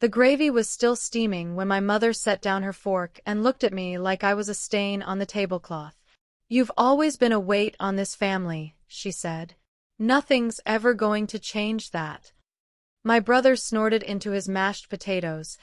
The gravy was still steaming when my mother set down her fork and looked at me like I was a stain on the tablecloth. "You've always been a weight on this family," she said. "Nothing's ever going to change that." My brother snorted into his mashed potatoes.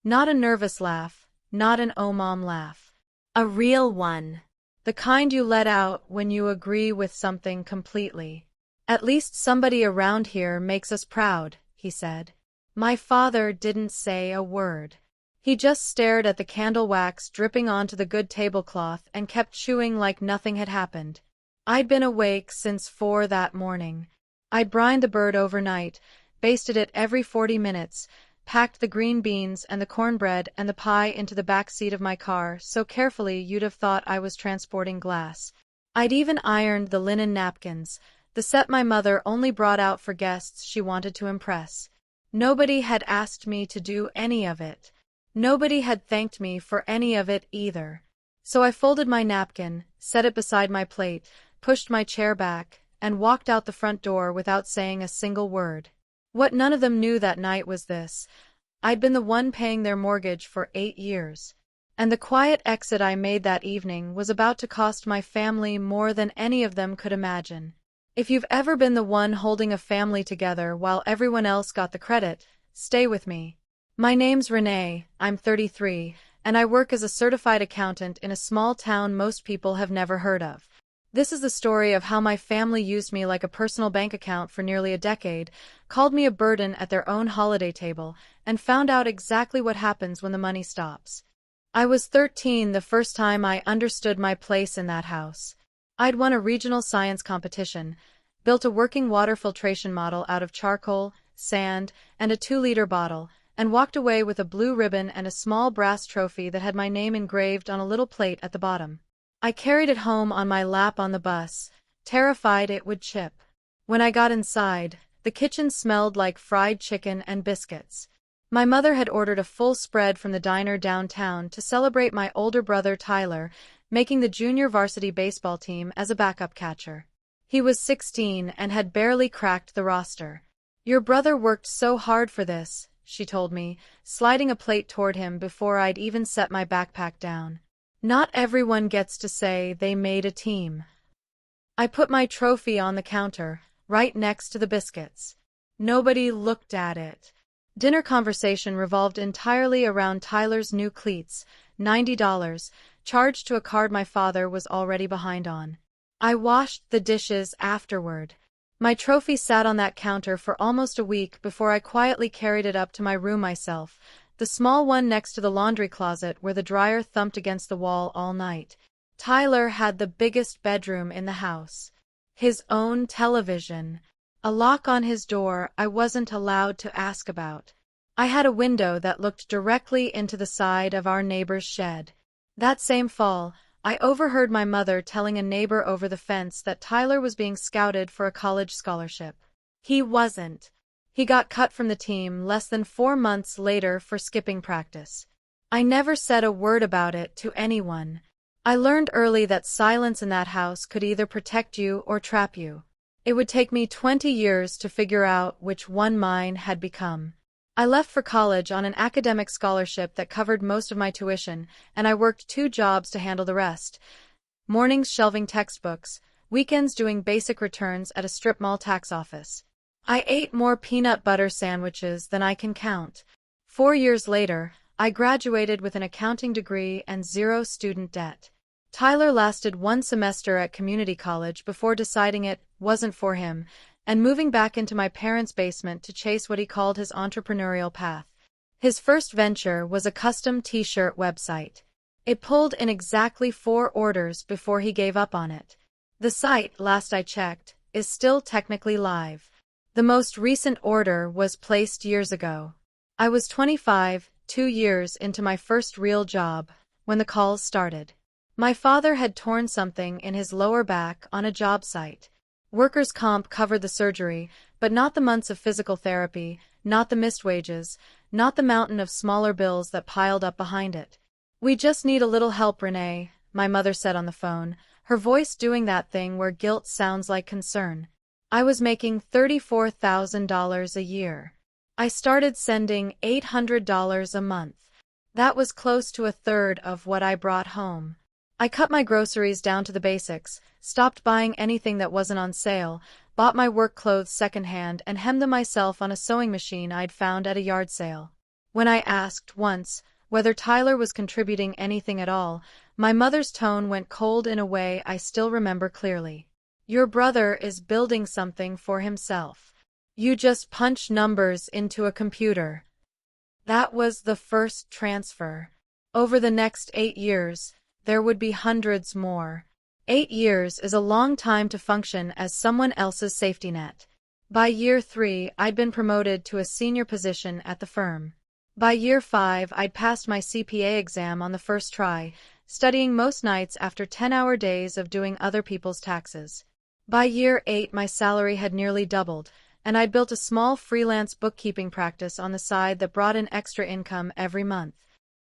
Not a nervous laugh, not an "oh mom" laugh. A real one. The kind you let out when you agree with something completely. "At least somebody around here makes us proud," he said. My father didn't say a word. He just stared at the candle wax dripping onto the good tablecloth and kept chewing like nothing had happened. I'd been awake since 4 that morning. I'd brined the bird overnight, basted it every 40 minutes, packed the green beans and the cornbread and the pie into the back seat of my car so carefully you'd have thought I was transporting glass. I'd even ironed the linen napkins, the set my mother only brought out for guests she wanted to impress. Nobody had asked me to do any of it. Nobody had thanked me for any of it either. So I folded my napkin, set it beside my plate, pushed my chair back, and walked out the front door without saying a single word. What none of them knew that night was this: I'd been the one paying their mortgage for 8 years. And the quiet exit I made that evening was about to cost my family more than any of them could imagine. If you've ever been the one holding a family together while everyone else got the credit, stay with me. My name's Renee, I'm 33, and I work as a certified accountant in a small town most people have never heard of. This is the story of how my family used me like a personal bank account for nearly a decade, called me a burden at their own holiday table, and found out exactly what happens when the money stops. I was 13 the first time I understood my place in that house. I'd won a regional science competition, built a working water filtration model out of charcoal, sand, and a 2-liter bottle, and walked away with a blue ribbon and a small brass trophy that had my name engraved on a little plate at the bottom. I carried it home on my lap on the bus, terrified it would chip. When I got inside, the kitchen smelled like fried chicken and biscuits. My mother had ordered a full spread from the diner downtown to celebrate my older brother Tyler making the junior varsity baseball team as a backup catcher. He was 16 and had barely cracked the roster. "Your brother worked so hard for this," she told me, sliding a plate toward him before I'd even set my backpack down. "Not everyone gets to say they made a team." I put my trophy on the counter, right next to the biscuits. Nobody looked at it. Dinner conversation revolved entirely around Tyler's new cleats, $90, charged to a card my father was already behind on. I washed the dishes afterward. My trophy sat on that counter for almost a week before I quietly carried it up to my room myself, the small one next to the laundry closet where the dryer thumped against the wall all night. Tyler had the biggest bedroom in the house. His own television. A lock on his door I wasn't allowed to ask about. I had a window that looked directly into the side of our neighbor's shed. That same fall, I overheard my mother telling a neighbor over the fence that Tyler was being scouted for a college scholarship. He wasn't. He got cut from the team less than 4 months later for skipping practice. I never said a word about it to anyone. I learned early that silence in that house could either protect you or trap you. It would take me 20 years to figure out which one mine had become. I left for college on an academic scholarship that covered most of my tuition, and I worked 2 jobs to handle the rest. Mornings shelving textbooks, weekends doing basic returns at a strip mall tax office. I ate more peanut butter sandwiches than I can count. 4 years later, I graduated with an accounting degree and 0 student debt. Tyler lasted 1 semester at community college before deciding it wasn't for him, and moving back into my parents' basement to chase what he called his entrepreneurial path. His first venture was a custom t-shirt website. It pulled in exactly 4 orders before he gave up on it. The site, last I checked, is still technically live. The most recent order was placed years ago. I was 25, 2 years into my first real job, when the calls started. My father had torn something in his lower back on a job site. Workers' comp covered the surgery, but not the months of physical therapy, not the missed wages, not the mountain of smaller bills that piled up behind it. "We just need a little help, Renee," my mother said on the phone, her voice doing that thing where guilt sounds like concern. I was making $34,000 a year. I started sending $800 a month. That was close to a third of what I brought home. I cut my groceries down to the basics, stopped buying anything that wasn't on sale, bought my work clothes secondhand, and hemmed them myself on a sewing machine I'd found at a yard sale. When I asked, once, whether Tyler was contributing anything at all, my mother's tone went cold in a way I still remember clearly. Your brother is building something for himself. You just punch numbers into a computer. That was the first transfer. Over the next 8 years, there would be hundreds more. 8 years is a long time to function as someone else's safety net. By year 3, I'd been promoted to a senior position at the firm. By year 5, I'd passed my CPA exam on the first try, studying most nights after 10-hour days of doing other people's taxes. By year 8, my salary had nearly doubled, and I'd built a small freelance bookkeeping practice on the side that brought in extra income every month.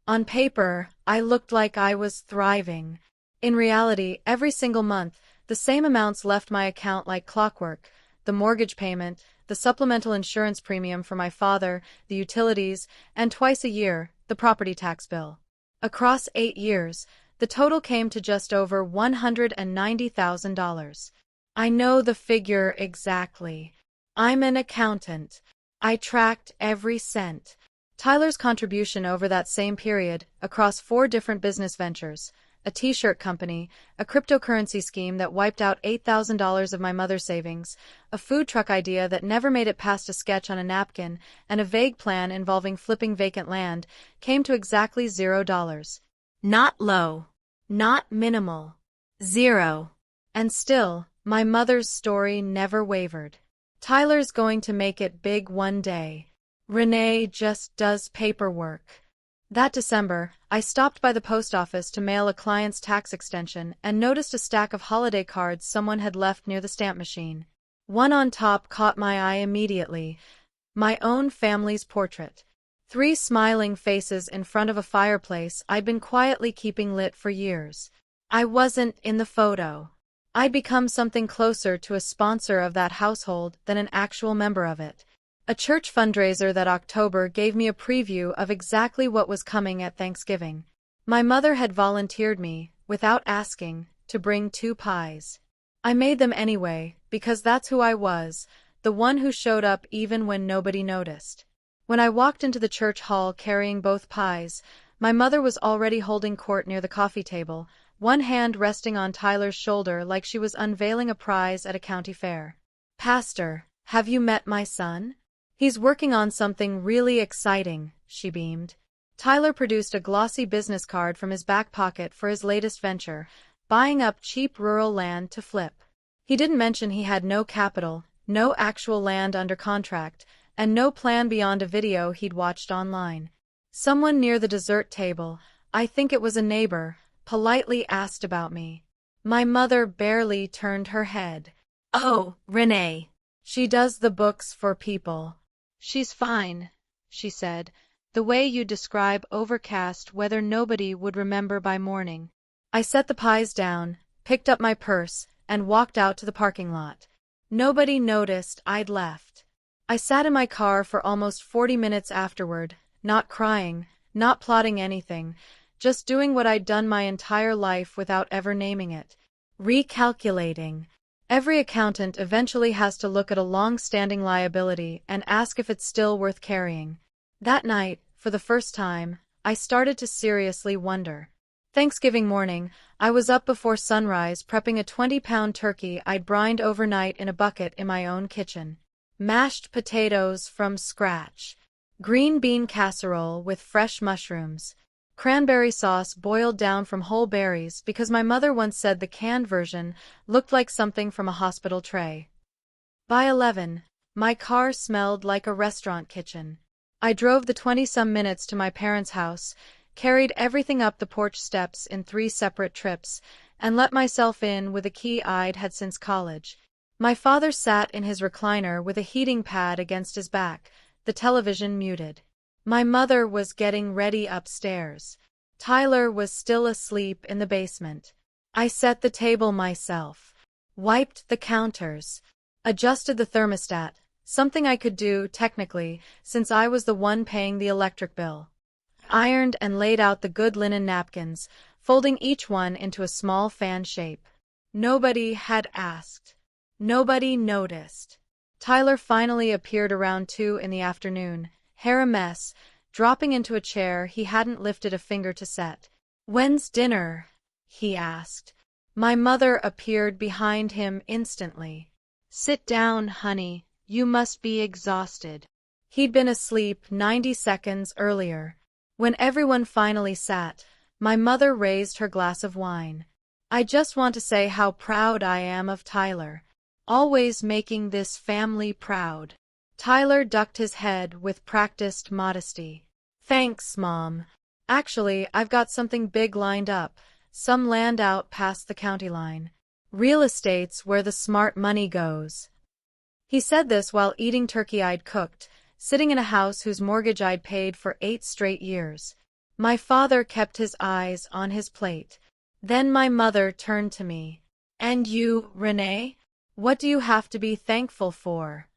On paper, I looked like I was thriving. In reality, every single month, the same amounts left my account like clockwork: the mortgage payment, the supplemental insurance premium for my father, the utilities, and twice a year, the property tax bill. Across 8 years, the total came to just over $190,000. I know the figure exactly. I'm an accountant. I tracked every cent. Tyler's contribution over that same period, across 4 different business ventures, a t-shirt company, a cryptocurrency scheme that wiped out $8,000 of my mother's savings, a food truck idea that never made it past a sketch on a napkin, and a vague plan involving flipping vacant land, came to exactly $0. Not low. Not minimal. 0. And still, my mother's story never wavered. Tyler's going to make it big one day. Renee just does paperwork. That December, I stopped by the post office to mail a client's tax extension and noticed a stack of holiday cards someone had left near the stamp machine. One on top caught my eye immediately. My own family's portrait. 3 smiling faces in front of a fireplace I'd been quietly keeping lit for years. I wasn't in the photo. I'd become something closer to a sponsor of that household than an actual member of it. A church fundraiser that October gave me a preview of exactly what was coming at Thanksgiving. My mother had volunteered me, without asking, to bring 2 pies. I made them anyway, because that's who I was, the one who showed up even when nobody noticed. When I walked into the church hall carrying both pies, my mother was already holding court near the coffee table, one hand resting on Tyler's shoulder like she was unveiling a prize at a county fair. "Pastor, have you met my son? He's working on something really exciting," she beamed. Tyler produced a glossy business card from his back pocket for his latest venture, buying up cheap rural land to flip. He didn't mention he had no capital, no actual land under contract, and no plan beyond a video he'd watched online. Someone near the dessert table, I think it was a neighbor, politely asked about me. My mother barely turned her head. "Oh, Renee. She does the books for people. She's fine," she said, "the way you describe overcast weather nobody would remember by morning." I set the pies down, picked up my purse, and walked out to the parking lot. Nobody noticed I'd left. I sat in my car for almost 40 minutes afterward, not crying, not plotting anything, just doing what I'd done my entire life without ever naming it. Recalculating. Every accountant eventually has to look at a long-standing liability and ask if it's still worth carrying. That night, for the first time, I started to seriously wonder. Thanksgiving morning, I was up before sunrise prepping a 20-pound turkey I'd brined overnight in a bucket in my own kitchen. Mashed potatoes from scratch. Green bean casserole with fresh mushrooms. Cranberry sauce boiled down from whole berries because my mother once said the canned version looked like something from a hospital tray. By 11, my car smelled like a restaurant kitchen. I drove the 20-some minutes to my parents' house, carried everything up the porch steps in 3 separate trips, and let myself in with a key I'd had since college. My father sat in his recliner with a heating pad against his back, the television muted. My mother was getting ready upstairs. Tyler was still asleep in the basement. I set the table myself, wiped the counters, adjusted the thermostat, Something I could do, technically, since I was the one paying the electric bill. Ironed and laid out the good linen napkins, folding each one into a small fan shape. Nobody had asked. Nobody noticed. Tyler finally appeared around 2 in the afternoon, hair a mess, dropping into a chair he hadn't lifted a finger to set. "When's dinner?" he asked. My mother appeared behind him instantly. "Sit down, honey. You must be exhausted." He'd been asleep 90 seconds earlier. When everyone finally sat, my mother raised her glass of wine. "I just want to say how proud I am of Tyler. Always making this family proud." Tyler ducked his head with practiced modesty. "Thanks, Mom. Actually, I've got something big lined up, some land out past the county line. Real estate's where the smart money goes." He said this while eating turkey I'd cooked, sitting in a house whose mortgage I'd paid for 8 straight years. My father kept his eyes on his plate. Then my mother turned to me. "And you, Renee? What do you have to be thankful for?"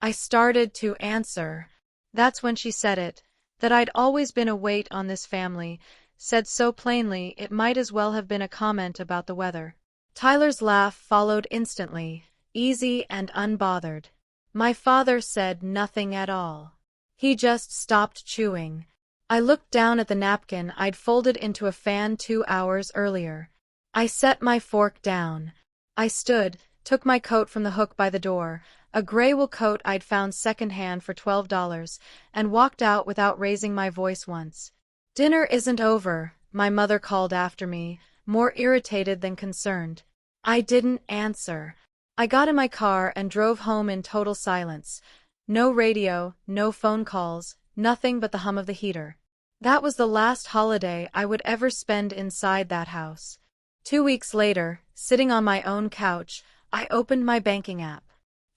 I started to answer. That's when she said it, that I'd always been a weight on this family, said so plainly it might as well have been a comment about the weather. Tyler's laugh followed instantly, easy and unbothered. My father said nothing at all. He just stopped chewing. I looked down at the napkin I'd folded into a fan 2 hours earlier. I set my fork down. I stood, took my coat from the hook by the door, a gray wool coat I'd found secondhand for $12, and walked out without raising my voice once. "Dinner isn't over," my mother called after me, more irritated than concerned. I didn't answer. I got in my car and drove home in total silence. No radio, no phone calls, nothing but the hum of the heater. That was the last holiday I would ever spend inside that house. 2 weeks later, sitting on my own couch, I opened my banking app.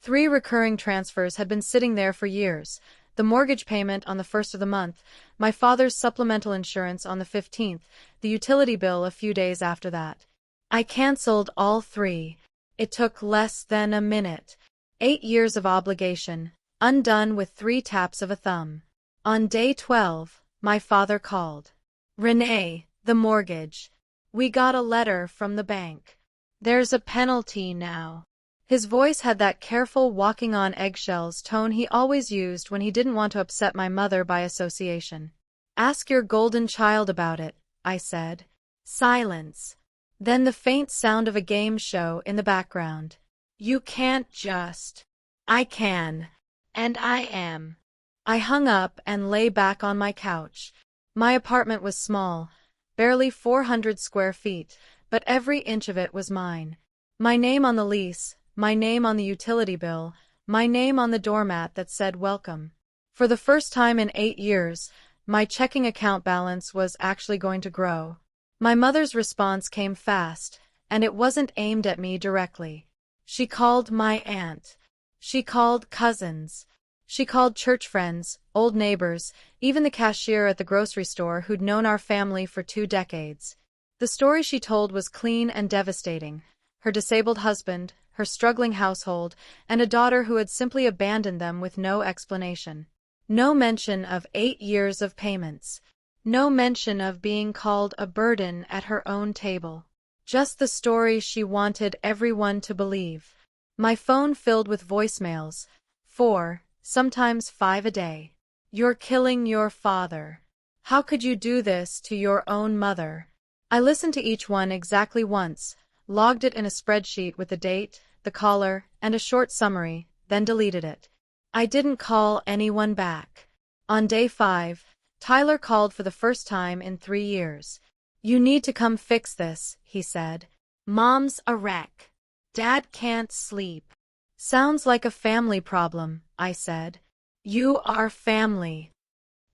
3 recurring transfers had been sitting there for years. The mortgage payment on the 1st of the month, my father's supplemental insurance on the 15th, the utility bill a few days after that. I canceled all 3. It took less than a minute. 8 years of obligation, undone with 3 taps of a thumb. On day 12, my father called. "Renee, the mortgage. We got a letter from the bank. There's a penalty now." His voice had that careful walking on eggshells tone he always used when he didn't want to upset my mother by association. "Ask your golden child about it," I said. Silence. Then the faint sound of a game show in the background. "You can't just." "I can. And I am." I hung up and lay back on my couch. My apartment was small, barely 400 square feet, but every inch of it was mine. My name on the lease, my name on the utility bill, my name on the doormat that said welcome. For the first time in 8 years, my checking account balance was actually going to grow. My mother's response came fast, and it wasn't aimed at me directly. She called my aunt. She called cousins. She called church friends, old neighbors, even the cashier at the grocery store who'd known our family for 2 decades. The story she told was clean and devastating. Her disabled husband, her struggling household, and a daughter who had simply abandoned them with no explanation. No mention of 8 years of payments. No mention of being called a burden at her own table. Just the story she wanted everyone to believe. My phone filled with voicemails. 4, sometimes 5 a day. "You're killing your father. How could you do this to your own mother?" I listened to each one exactly once, logged it in a spreadsheet with the date, the caller, and a short summary, then deleted it. I didn't call anyone back. On day 5, Tyler called for the first time in 3 years. "You need to come fix this," he said. "Mom's a wreck. Dad can't sleep." "Sounds like a family problem," I said. "You are family."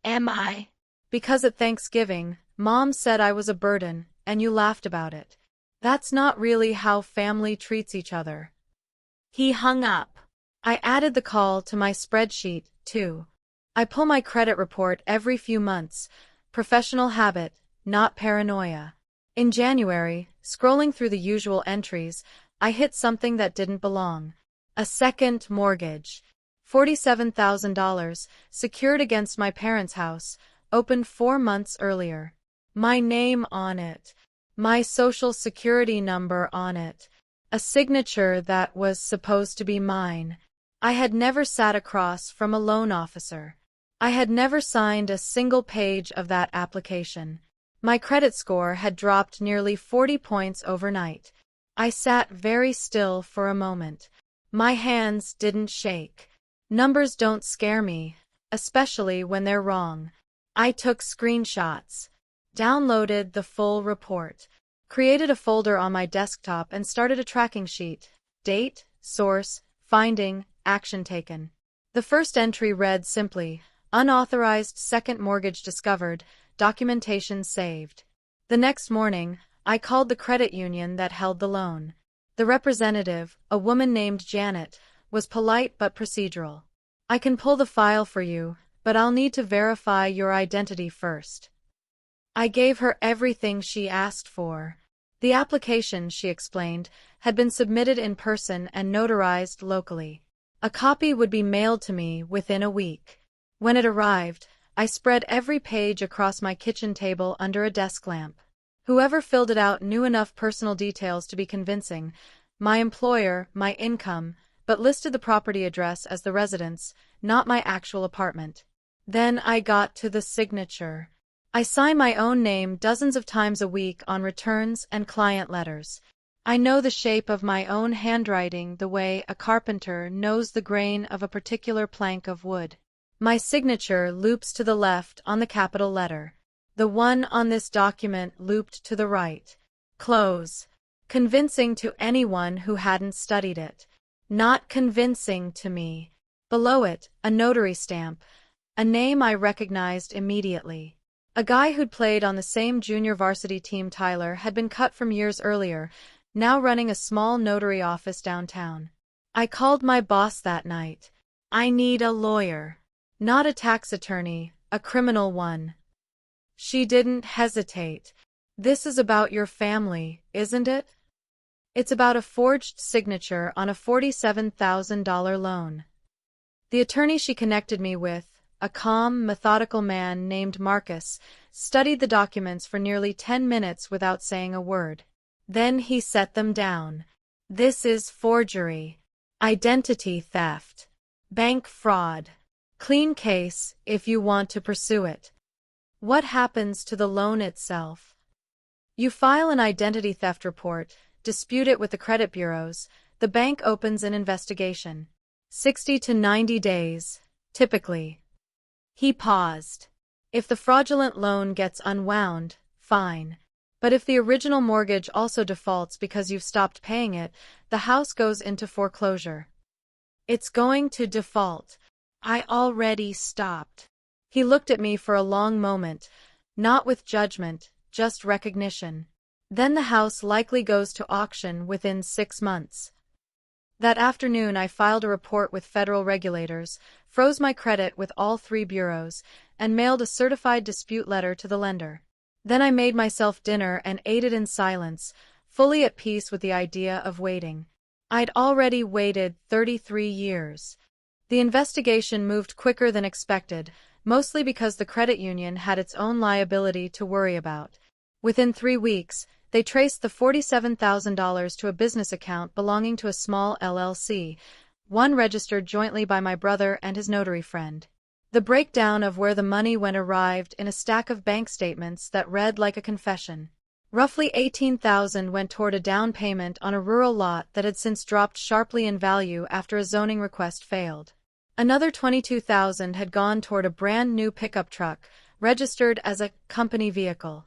"Am I?" "Because at Thanksgiving, Mom said I was a burden, and you laughed about it. That's not really how family treats each other." He hung up. I added the call to my spreadsheet, too. I pull my credit report every few months. Professional habit, not paranoia. In January, scrolling through the usual entries, I hit something that didn't belong. A second mortgage. $47,000, secured against my parents' house, opened 4 months earlier. My name on it. My social security number on it. A signature that was supposed to be mine. I had never sat across from a loan officer. I had never signed a single page of that application. My credit score had dropped nearly 40 points overnight. I sat very still for a moment. My hands didn't shake. Numbers don't scare me, especially when they're wrong. I took screenshots, downloaded the full report, created a folder on my desktop and started a tracking sheet. Date, source, finding, action taken. The first entry read simply, unauthorized second mortgage discovered, documentation saved. The next morning, I called the credit union that held the loan. The representative, a woman named Janet, was polite but procedural. I can pull the file for you, but I'll need to verify your identity first. I gave her everything she asked for. The application, she explained, had been submitted in person and notarized locally. A copy would be mailed to me within a week. When it arrived, I spread every page across my kitchen table under a desk lamp. Whoever filled it out knew enough personal details to be convincing, my employer, my income, but listed the property address as the residence, not my actual apartment. Then I got to the signature. I sign my own name dozens of times a week on returns and client letters. I know the shape of my own handwriting the way a carpenter knows the grain of a particular plank of wood. My signature loops to the left on the capital letter. The one on this document looped to the right. Close. Convincing to anyone who hadn't studied it. Not convincing to me. Below it, a notary stamp. A name I recognized immediately. A guy who'd played on the same junior varsity team Tyler had been cut from years earlier, now running a small notary office downtown. I called my boss that night. I need a lawyer. Not a tax attorney, a criminal one. She didn't hesitate. This is about your family, isn't it? It's about a forged signature on a $47,000 loan. The attorney she connected me with, a calm, methodical man named Marcus, studied the documents for nearly 10 minutes without saying a word. Then he set them down. This is forgery. Identity theft. Bank fraud. Clean case if you want to pursue it. What happens to the loan itself? You file an identity theft report, dispute it with the credit bureaus, the bank opens an investigation. 60 to 90 days, typically. He paused. If the fraudulent loan gets unwound, fine. But if the original mortgage also defaults because you've stopped paying it, the house goes into foreclosure. It's going to default. I already stopped. He looked at me for a long moment, not with judgment, just recognition. Then the house likely goes to auction within 6 months. That afternoon I filed a report with federal regulators, froze my credit with all 3 bureaus, and mailed a certified dispute letter to the lender. Then I made myself dinner and ate it in silence, fully at peace with the idea of waiting. I'd already waited 33 years. The investigation moved quicker than expected, mostly because the credit union had its own liability to worry about. Within 3 weeks, they traced the $47,000 to a business account belonging to a small LLC, one registered jointly by my brother and his notary friend. The breakdown of where the money went arrived in a stack of bank statements that read like a confession. Roughly $18,000 went toward a down payment on a rural lot that had since dropped sharply in value after a zoning request failed. Another $22,000 had gone toward a brand new pickup truck, registered as a company vehicle.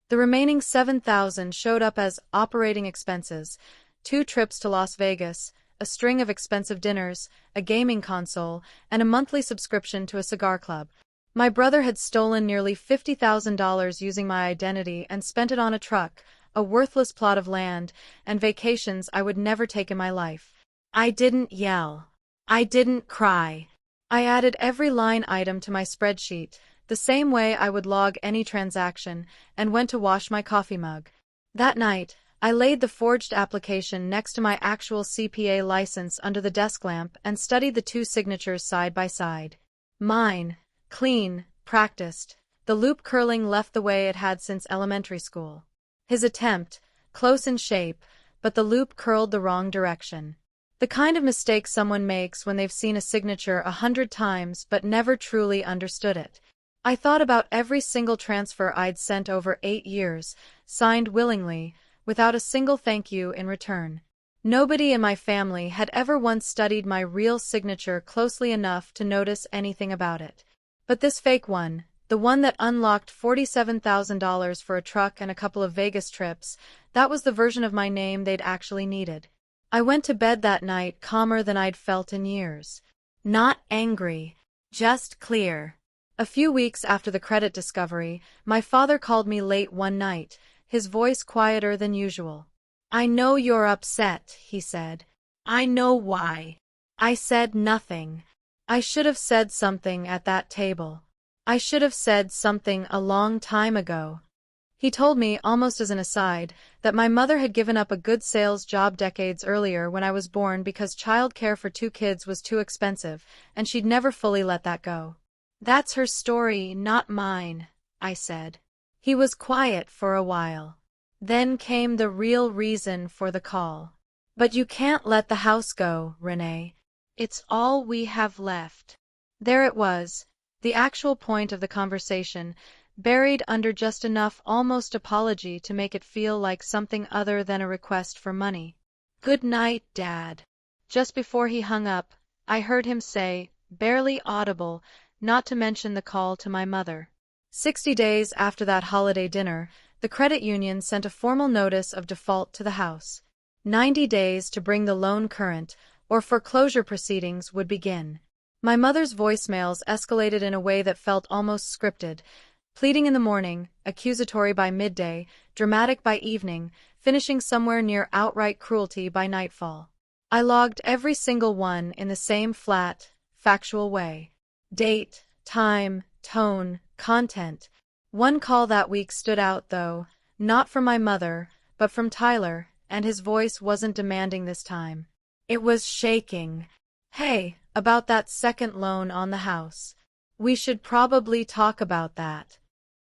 The remaining $7,000 showed up as operating expenses, 2 trips to Las Vegas, a string of expensive dinners, a gaming console, and a monthly subscription to a cigar club. My brother had stolen nearly $50,000 using my identity and spent it on a truck, a worthless plot of land, and vacations I would never take in my life. I didn't yell. I didn't cry. I added every line item to my spreadsheet, the same way I would log any transaction, and went to wash my coffee mug. That night, I laid the forged application next to my actual CPA license under the desk lamp and studied the two signatures side by side. Mine, clean, practiced, the loop curling left the way it had since elementary school. His attempt, close in shape, but the loop curled the wrong direction. The kind of mistake someone makes when they've seen a signature 100 times but never truly understood it. I thought about every single transfer I'd sent over 8 years, signed willingly, without a single thank you in return. Nobody in my family had ever once studied my real signature closely enough to notice anything about it. But this fake one, the one that unlocked $47,000 for a truck and a couple of Vegas trips, that was the version of my name they'd actually needed. I went to bed that night calmer than I'd felt in years. Not angry, just clear. A few weeks after the credit discovery, my father called me late one night, his voice quieter than usual. "I know you're upset," he said. "I know why." I said nothing. I should have said something at that table. I should have said something a long time ago. He told me, almost as an aside, that my mother had given up a good sales job decades earlier when I was born because childcare for 2 kids was too expensive, and she'd never fully let that go. "That's her story, not mine," I said. He was quiet for a while. Then came the real reason for the call. "But you can't let the house go, Renee. It's all we have left." There it was, the actual point of the conversation, buried under just enough almost apology to make it feel like something other than a request for money. "Good night, Dad." Just before he hung up, I heard him say, barely audible, not to mention the call to my mother. 60 days after that holiday dinner, the credit union sent a formal notice of default to the house. 90 days to bring the loan current, or foreclosure proceedings would begin. My mother's voicemails escalated in a way that felt almost scripted. Pleading in the morning, accusatory by midday, dramatic by evening, finishing somewhere near outright cruelty by nightfall. I logged every single one in the same flat, factual way. Date, time, tone, content. One call that week stood out, though, not from my mother, but from Tyler, and his voice wasn't demanding this time. It was shaking. "Hey, about that second loan on the house. We should probably talk about that."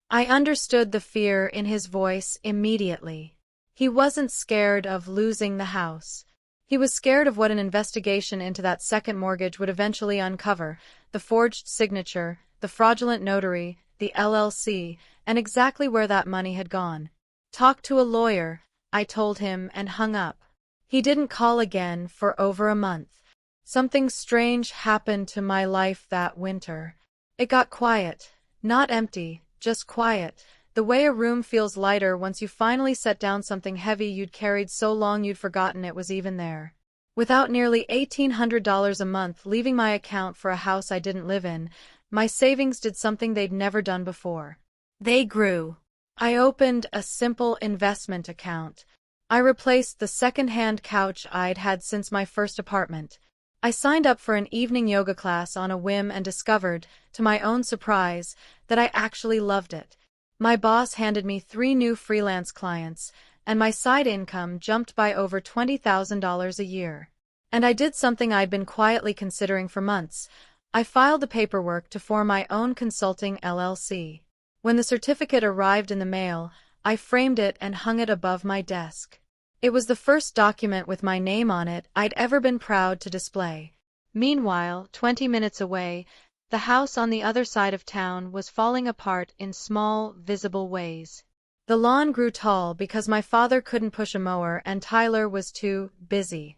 I understood the fear in his voice immediately. He wasn't scared of losing the house. He was scared of what an investigation into that second mortgage would eventually uncover: the forged signature, the fraudulent notary, the LLC, and exactly where that money had gone. "Talk to a lawyer," I told him, and hung up. He didn't call again for over a month. Something strange happened to my life that winter. It got quiet. Not empty, just quiet. The way a room feels lighter once you finally set down something heavy you'd carried so long you'd forgotten it was even there. Without nearly $1,800 a month leaving my account for a house I didn't live in, my savings did something they'd never done before. They grew. I opened a simple investment account. I replaced the second-hand couch I'd had since my first apartment. I signed up for an evening yoga class on a whim and discovered, to my own surprise, that I actually loved it. My boss handed me 3 new freelance clients, and my side income jumped by over $20,000 a year. And I did something I'd been quietly considering for months. I filed the paperwork to form my own consulting LLC. When the certificate arrived in the mail, I framed it and hung it above my desk. It was the first document with my name on it I'd ever been proud to display. Meanwhile, 20 minutes away, the house on the other side of town was falling apart in small, visible ways. The lawn grew tall because my father couldn't push a mower and Tyler was too busy.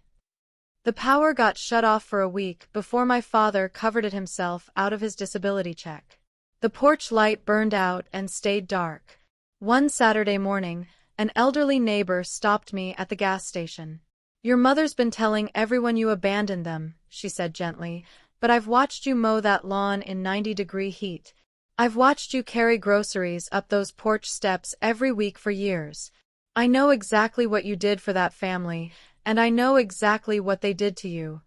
The power got shut off for a week before my father covered it himself out of his disability check. The porch light burned out and stayed dark. One Saturday morning, an elderly neighbor stopped me at the gas station. "Your mother's been telling everyone you abandoned them," she said gently, "but I've watched you mow that lawn in 90-degree heat. I've watched you carry groceries up those porch steps every week for years. I know exactly what you did for that family, and I know exactly what they did to you."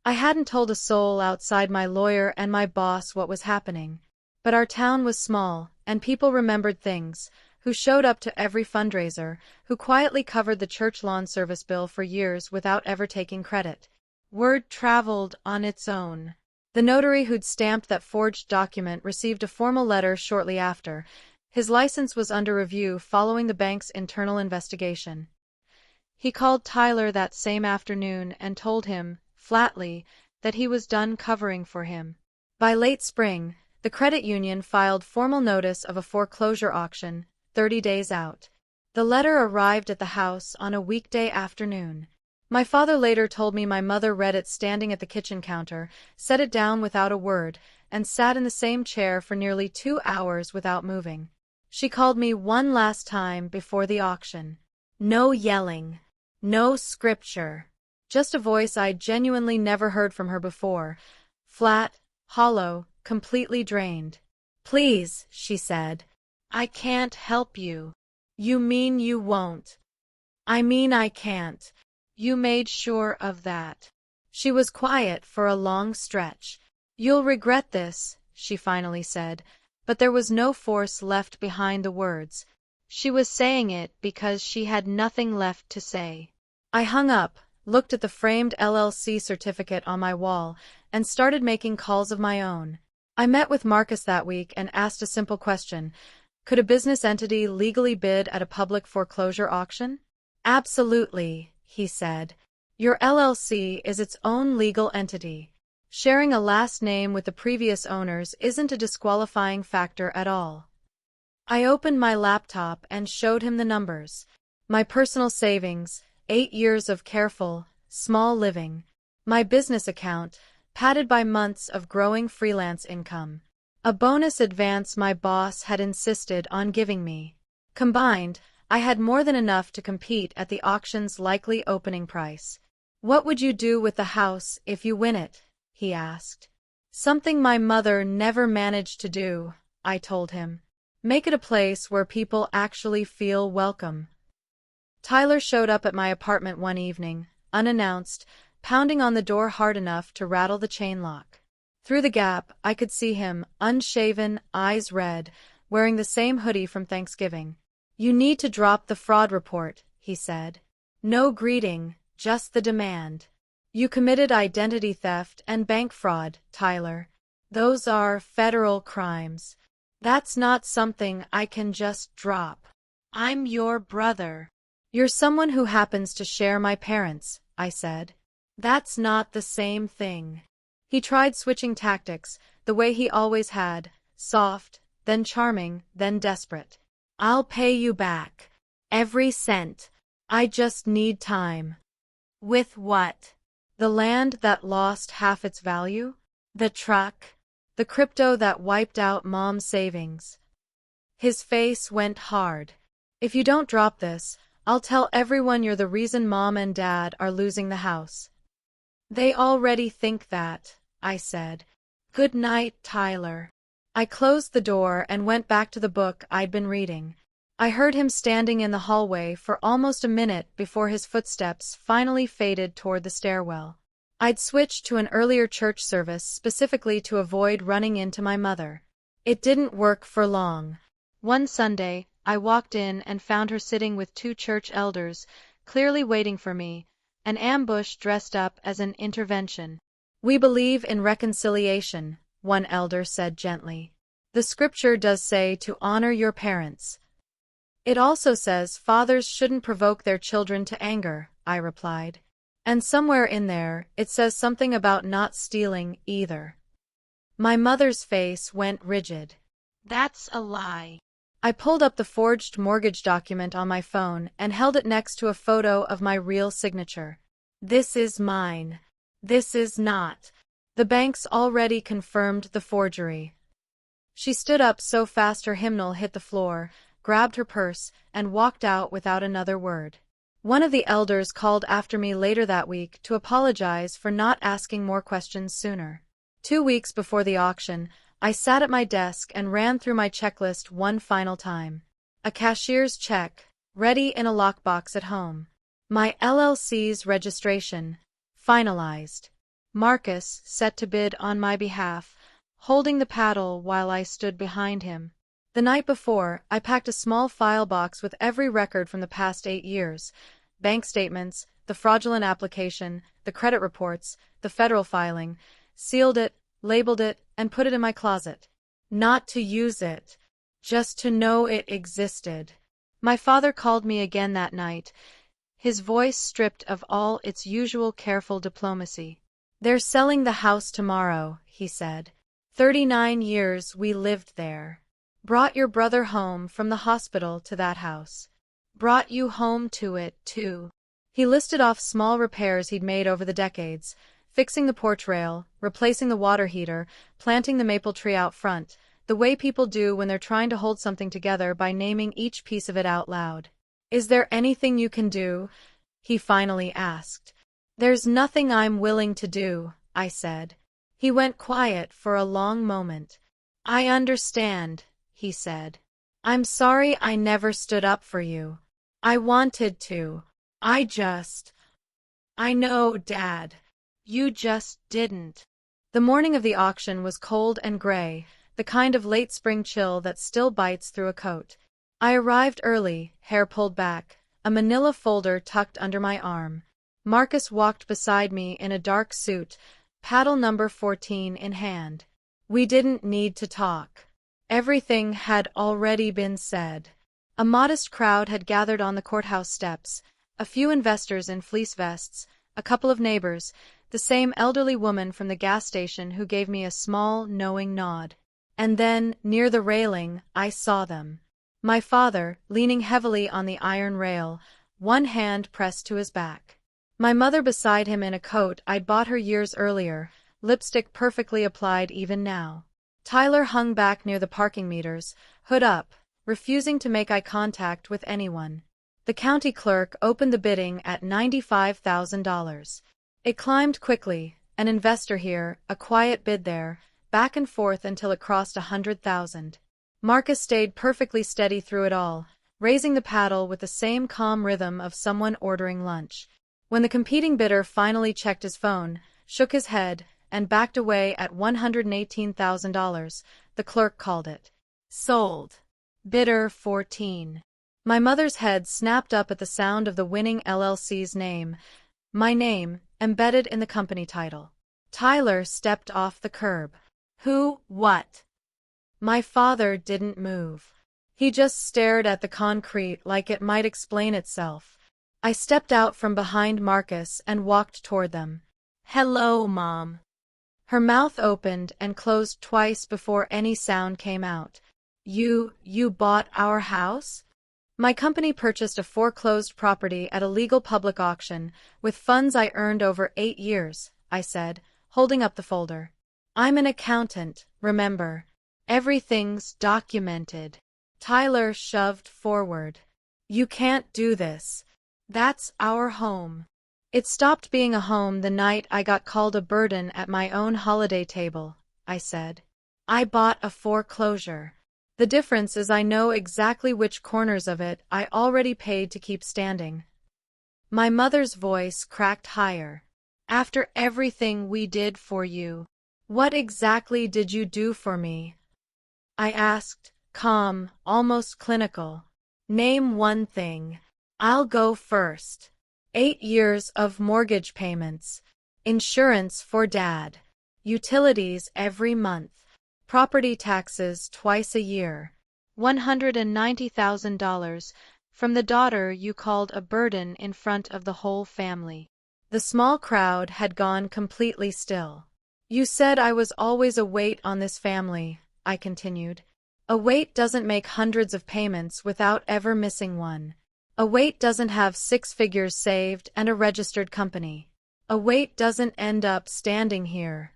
I hadn't told a soul outside my lawyer and my boss what was happening. But our town was small, and people remembered things, who showed up to every fundraiser, who quietly covered the church lawn service bill for years without ever taking credit. Word traveled on its own. The notary who'd stamped that forged document received a formal letter shortly after. His license was under review following the bank's internal investigation. He called Tyler that same afternoon and told him, flatly, that he was done covering for him. By late spring, the credit union filed formal notice of a foreclosure auction, 30 days out. The letter arrived at the house on a weekday afternoon. My father later told me my mother read it standing at the kitchen counter, set it down without a word, and sat in the same chair for nearly 2 hours without moving. She called me one last time before the auction. No yelling. No scripture. Just a voice I'd genuinely never heard from her before. Flat, hollow, completely drained. Please, she said. I can't help you. You mean you won't? I mean I can't. You made sure of that. She was quiet for a long stretch. You'll regret this, she finally said, but there was no force left behind the words. She was saying it because she had nothing left to say. I hung up, looked at the framed LLC certificate on my wall, and started making calls of my own. I met with Marcus that week and asked a simple question. Could a business entity legally bid at a public foreclosure auction? Absolutely, he said. Your LLC is its own legal entity. Sharing a last name with the previous owners isn't a disqualifying factor at all. I opened my laptop and showed him the numbers. My personal savings, 8 years of careful, small living. My business account, padded by months of growing freelance income. A bonus advance my boss had insisted on giving me. Combined, I had more than enough to compete at the auction's likely opening price. What would you do with the house if you win it? He asked. Something my mother never managed to do, I told him. Make it a place where people actually feel welcome. Tyler showed up at my apartment one evening, unannounced, pounding on the door hard enough to rattle the chain lock. Through the gap, I could see him, unshaven, eyes red, wearing the same hoodie from Thanksgiving. You need to drop the fraud report, he said. No greeting, just the demand. You committed identity theft and bank fraud, Tyler. Those are federal crimes. That's not something I can just drop. I'm your brother. You're someone who happens to share my parents, I said. That's not the same thing. He tried switching tactics, the way he always had, soft, then charming, then desperate. I'll pay you back. Every cent. I just need time. With what? The land that lost half its value? The truck? The crypto that wiped out Mom's savings? His face went hard. If you don't drop this, I'll tell everyone you're the reason Mom and Dad are losing the house. They already think that, I said. Good night, Tyler. I closed the door and went back to the book I'd been reading. I heard him standing in the hallway for almost a minute before his footsteps finally faded toward the stairwell. I'd switched to an earlier church service specifically to avoid running into my mother. It didn't work for long. One Sunday, I walked in and found her sitting with 2 church elders, clearly waiting for me, an ambush dressed up as an intervention. We believe in reconciliation, one elder said gently. The scripture does say to honor your parents. It also says fathers shouldn't provoke their children to anger, I replied. And somewhere in there, it says something about not stealing, either. My mother's face went rigid. That's a lie. I pulled up the forged mortgage document on my phone and held it next to a photo of my real signature. This is mine. This is not. The bank's already confirmed the forgery. She stood up so fast her hymnal hit the floor, grabbed her purse, and walked out without another word. One of the elders called after me later that week to apologize for not asking more questions sooner. 2 weeks before the auction, I sat at my desk and ran through my checklist one final time. A cashier's check, ready in a lockbox at home. My LLC's registration, finalized. Marcus, set to bid on my behalf, holding the paddle while I stood behind him. The night before, I packed a small file box with every record from the past 8 years. Bank statements, the fraudulent application, the credit reports, the federal filing, sealed it, labeled it, and put it in my closet. Not to use it, just to know it existed. My father called me again that night, his voice stripped of all its usual careful diplomacy. "They're selling the house tomorrow," he said. 39 years we lived there. Brought your brother home from the hospital to that house. Brought you home to it, too. He listed off small repairs he'd made over the decades, fixing the porch rail, replacing the water heater, planting the maple tree out front, the way people do when they're trying to hold something together by naming each piece of it out loud. "Is there anything you can do?" he finally asked. "There's nothing I'm willing to do," I said. He went quiet for a long moment. "I understand," he said. "I'm sorry I never stood up for you. I wanted to. I know, Dad. You just didn't." The morning of the auction was cold and gray, the kind of late spring chill that still bites through a coat. I arrived early, hair pulled back, a manila folder tucked under my arm. Marcus walked beside me in a dark suit, paddle number 14 in hand. We didn't need to talk. Everything had already been said. A modest crowd had gathered on the courthouse steps, a few investors in fleece vests, a couple of neighbors, the same elderly woman from the gas station who gave me a small, knowing nod. And then, near the railing, I saw them. My father, leaning heavily on the iron rail, one hand pressed to his back. My mother beside him in a coat I'd bought her years earlier, lipstick perfectly applied even now. Tyler hung back near the parking meters, hood up, refusing to make eye contact with anyone. The county clerk opened the bidding at $95,000. It climbed quickly, an investor here, a quiet bid there, back and forth until it crossed $100,000. Marcus stayed perfectly steady through it all, raising the paddle with the same calm rhythm of someone ordering lunch. When the competing bidder finally checked his phone, shook his head, and backed away at $118,000, the clerk called it sold. Bidder 14. My mother's head snapped up at the sound of the winning LLC's name, my name, embedded in the company title. Tyler stepped off the curb. "Who, what?" My father didn't move. He just stared at the concrete like it might explain itself. I stepped out from behind Marcus and walked toward them. "Hello, Mom." Her mouth opened and closed twice before any sound came out. You bought our house?" My company purchased a foreclosed property at a legal public auction, with funds I earned over 8 years, I said, holding up the folder. "I'm an accountant, remember. Everything's documented." Tyler shoved forward. "You can't do this. That's our home." "It stopped being a home the night I got called a burden at my own holiday table," I said. "I bought a foreclosure. The difference is I know exactly which corners of it I already paid to keep standing." My mother's voice cracked higher. "After everything we did for you, what exactly did you do for me?" I asked, calm, almost clinical. "Name one thing." "I'll go first. 8 years of mortgage payments, insurance for Dad, utilities every month, property taxes twice a year, $190,000 from the daughter you called a burden in front of the whole family." The small crowd had gone completely still. "You said I was always a weight on this family," I continued. "A weight doesn't make hundreds of payments without ever missing one. A weight doesn't have 6 figures saved and a registered company. A weight doesn't end up standing here."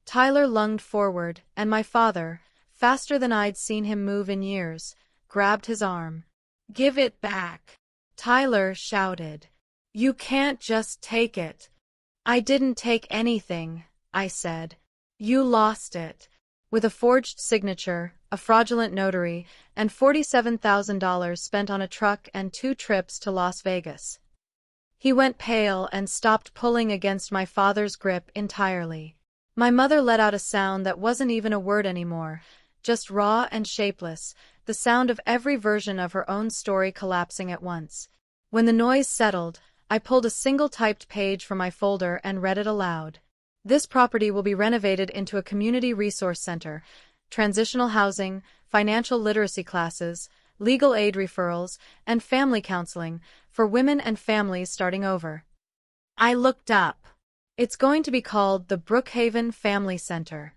Tyler lunged forward, and my father, faster than I'd seen him move in years, grabbed his arm. "Give it back," Tyler shouted. "You can't just take it." "I didn't take anything," I said. "You lost it." With a forged signature, a fraudulent notary, and $47,000 spent on a truck and 2 trips to Las Vegas. He went pale and stopped pulling against my father's grip entirely. My mother let out a sound that wasn't even a word anymore, just raw and shapeless, the sound of every version of her own story collapsing at once. When the noise settled, I pulled a single typed page from my folder and read it aloud. This property will be renovated into a community resource center, transitional housing, financial literacy classes, legal aid referrals, and family counseling for women and families starting over. I looked up. It's going to be called the Brookhaven Family Center.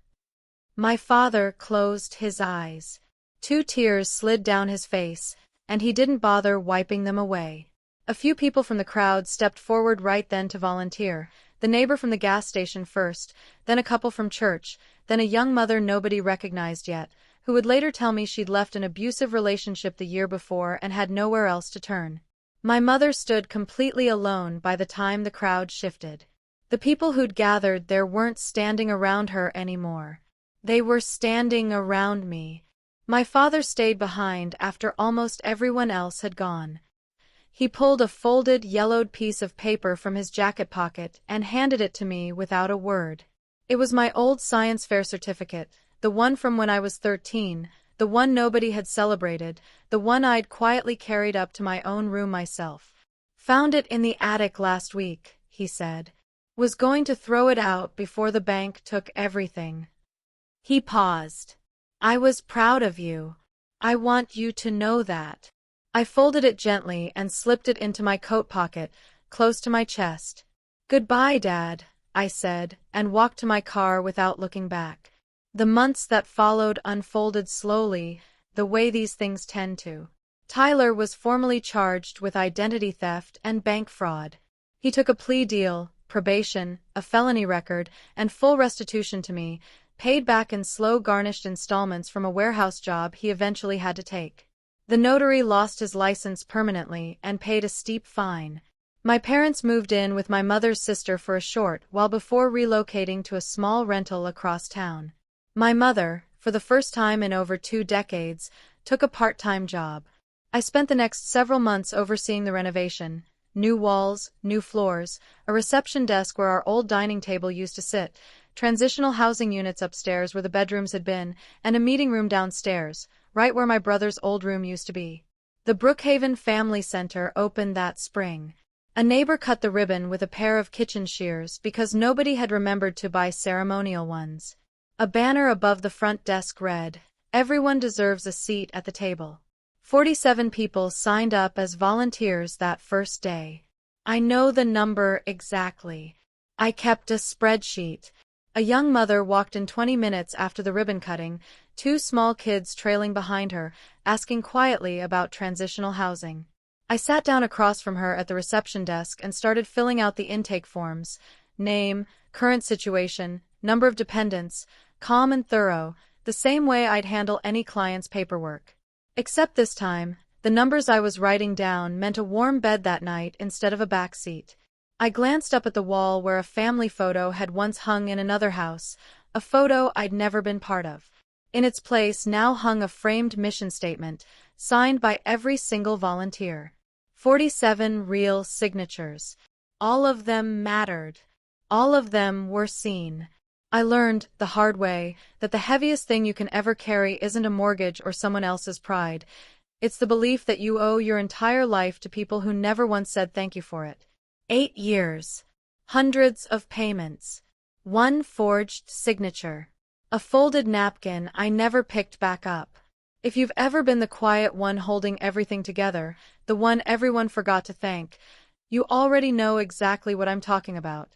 My father closed his eyes. 2 tears slid down his face, and he didn't bother wiping them away. A few people from the crowd stepped forward right then to volunteer, the neighbor from the gas station first, then a couple from church, then a young mother nobody recognized yet, who would later tell me she'd left an abusive relationship the year before and had nowhere else to turn. My mother stood completely alone by the time the crowd shifted. The people who'd gathered there weren't standing around her anymore. They were standing around me. My father stayed behind after almost everyone else had gone. He pulled a folded, yellowed piece of paper from his jacket pocket and handed it to me without a word. It was my old science fair certificate, the one from when I was 13, the one nobody had celebrated, the one I'd quietly carried up to my own room myself. Found it in the attic last week, he said. Was going to throw it out before the bank took everything. He paused. I was proud of you. I want you to know that. I folded it gently and slipped it into my coat pocket, close to my chest. Goodbye, Dad, I said, and walked to my car without looking back. The months that followed unfolded slowly, the way these things tend to. Tyler was formally charged with identity theft and bank fraud. He took a plea deal, probation, a felony record, and full restitution to me, paid back in slow garnished installments from a warehouse job he eventually had to take. The notary lost his license permanently and paid a steep fine. My parents moved in with my mother's sister for a short while before relocating to a small rental across town. My mother, for the first time in over 2 decades, took a part-time job. I spent the next several months overseeing the renovation. New walls, new floors, a reception desk where our old dining table used to sit, transitional housing units upstairs where the bedrooms had been, and a meeting room downstairs, right where my brother's old room used to be. The Brookhaven Family Center opened that spring. A neighbor cut the ribbon with a pair of kitchen shears because nobody had remembered to buy ceremonial ones. A banner above the front desk read, "Everyone deserves a seat at the table." 47 people signed up as volunteers that first day. I know the number exactly. I kept a spreadsheet. A young mother walked in 20 minutes after the ribbon cutting, 2 small kids trailing behind her, asking quietly about transitional housing. I sat down across from her at the reception desk and started filling out the intake forms. Name, current situation, number of dependents, calm and thorough, the same way I'd handle any client's paperwork. Except this time, the numbers I was writing down meant a warm bed that night instead of a back seat. I glanced up at the wall where a family photo had once hung in another house, a photo I'd never been part of. In its place now hung a framed mission statement, signed by every single volunteer. 47 real signatures. All of them mattered. All of them were seen. I learned, the hard way, that the heaviest thing you can ever carry isn't a mortgage or someone else's pride. It's the belief that you owe your entire life to people who never once said thank you for it. 8 years. Hundreds of payments. 1 forged signature. A folded napkin I never picked back up. If you've ever been the quiet one holding everything together, the one everyone forgot to thank, you already know exactly what I'm talking about.